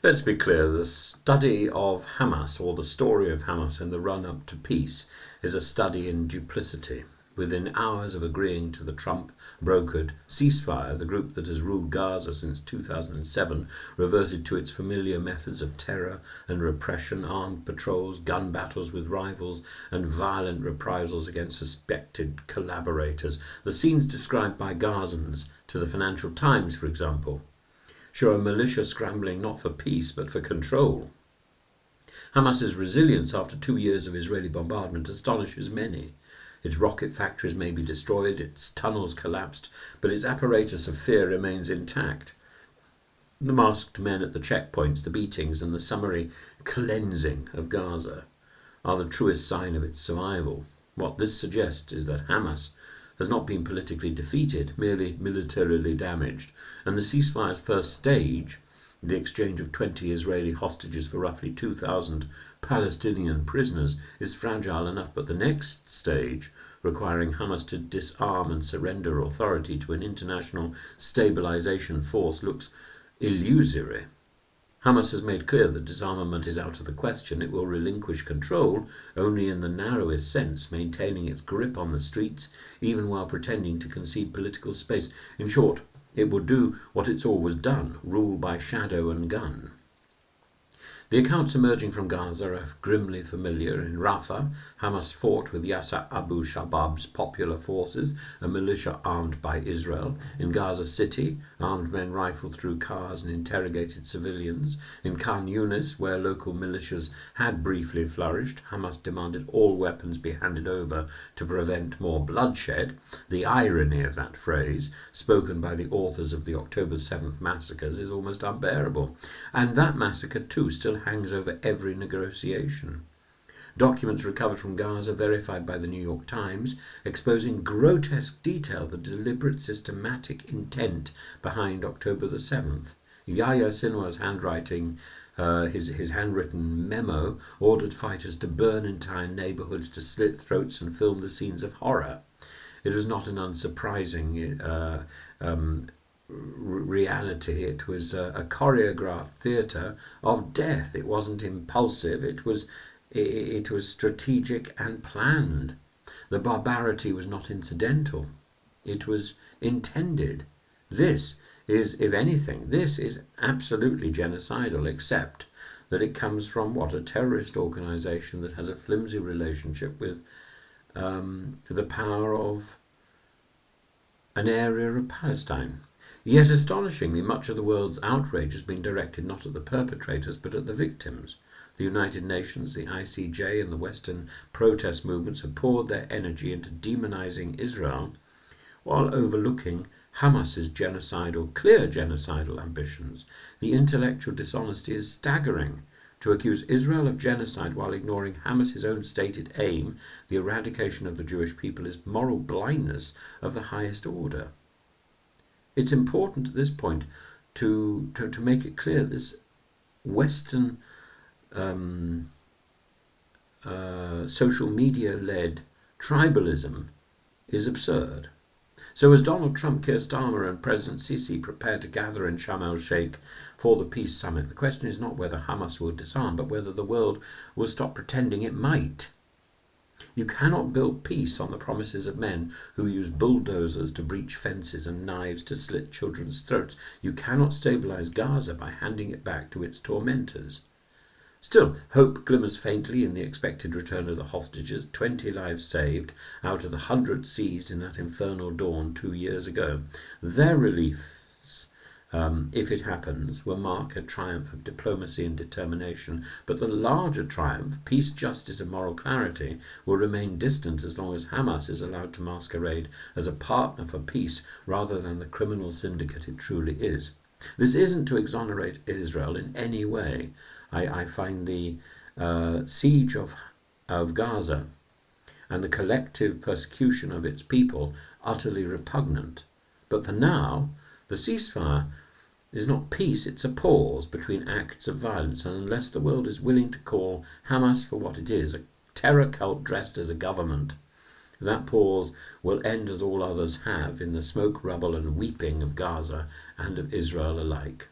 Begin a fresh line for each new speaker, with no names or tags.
Let's be clear, the study of Hamas, or the story of Hamas in the run-up to peace, is a study in duplicity. Within hours of agreeing to the Trump-brokered ceasefire, the group that has ruled Gaza since 2007 reverted to its familiar methods of terror and repression, armed patrols, gun battles with rivals, and violent reprisals against suspected collaborators. The scenes described by Gazans to the Financial Times, for example, show a militia scrambling not for peace but for control. Hamas's resilience after 2 years of Israeli bombardment astonishes many. Its rocket factories may be destroyed, its tunnels collapsed, but its apparatus of fear remains intact. The masked men at the checkpoints, the beatings, and the summary cleansing of Gaza are the truest sign of its survival. What this suggests is that Hamas has not been politically defeated, merely militarily damaged, and the ceasefire's first stage, the exchange of 20 Israeli hostages for roughly 2,000 Palestinian prisoners, is fragile enough, but the next stage, requiring Hamas to disarm and surrender authority to an international stabilization force, looks illusory. Hamas has made clear that disarmament is out of the question. It will relinquish control only in the narrowest sense, maintaining its grip on the streets, even while pretending to concede political space. In short, it will do what it's always done, rule by shadow and gun. The accounts emerging from Gaza are grimly familiar. In Rafah, Hamas fought with Yasser Abu Shabab's popular forces, a militia armed by Israel. In Gaza City, armed men rifled through cars and interrogated civilians. In Khan Yunis, where local militias had briefly flourished, Hamas demanded all weapons be handed over to prevent more bloodshed. The irony of that phrase, spoken by the authors of the October 7th massacres, is almost unbearable. And that massacre, too, still hangs over every negotiation. Documents recovered from Gaza, verified by the New York Times, expose in grotesque detail the deliberate, systematic intent behind October the 7th. Yahya Sinwar's handwriting, his handwritten memo, ordered fighters to burn entire neighborhoods, to slit throats and film the scenes of horror. It was not an unsurprising reality. It was a choreographed theatre of death. It wasn't impulsive. It was strategic and planned. The barbarity was not incidental. It was intended. This is, if anything, this is absolutely genocidal, except that it comes from a terrorist organisation that has a flimsy relationship with the power of an area of Palestine. Yet astonishingly, much of the world's outrage has been directed not at the perpetrators but at the victims. The United Nations, the ICJ, and the Western protest movements have poured their energy into demonizing Israel while overlooking Hamas's clear genocidal ambitions. The intellectual dishonesty is staggering. To accuse Israel of genocide while ignoring Hamas's own stated aim, the eradication of the Jewish people, is moral blindness of the highest order. It's important at this point to make it clear this Western social media-led tribalism is absurd. So as Donald Trump, Keir Starmer and President Sisi prepare to gather in Sharm el-Sheikh for the peace summit, the question is not whether Hamas will disarm, but whether the world will stop pretending it might. You cannot build peace on the promises of men who use bulldozers to breach fences and knives to slit children's throats. You cannot stabilize Gaza by handing it back to its tormentors. Still, hope glimmers faintly in the expected return of the hostages, 20 lives saved out of the 100 seized in that infernal dawn 2 years ago. Their reliefs, if it happens, will mark a triumph of diplomacy and determination, but the larger triumph, peace, justice and moral clarity, will remain distant as long as Hamas is allowed to masquerade as a partner for peace rather than the criminal syndicate it truly is. This isn't to exonerate Israel in any way. I find the siege of Gaza and the collective persecution of its people utterly repugnant. But for now, the ceasefire is not peace, it's a pause between acts of violence, and unless the world is willing to call Hamas for what it is, a terror cult dressed as a government, that pause will end as all others have, in the smoke, rubble and weeping of Gaza and of Israel alike.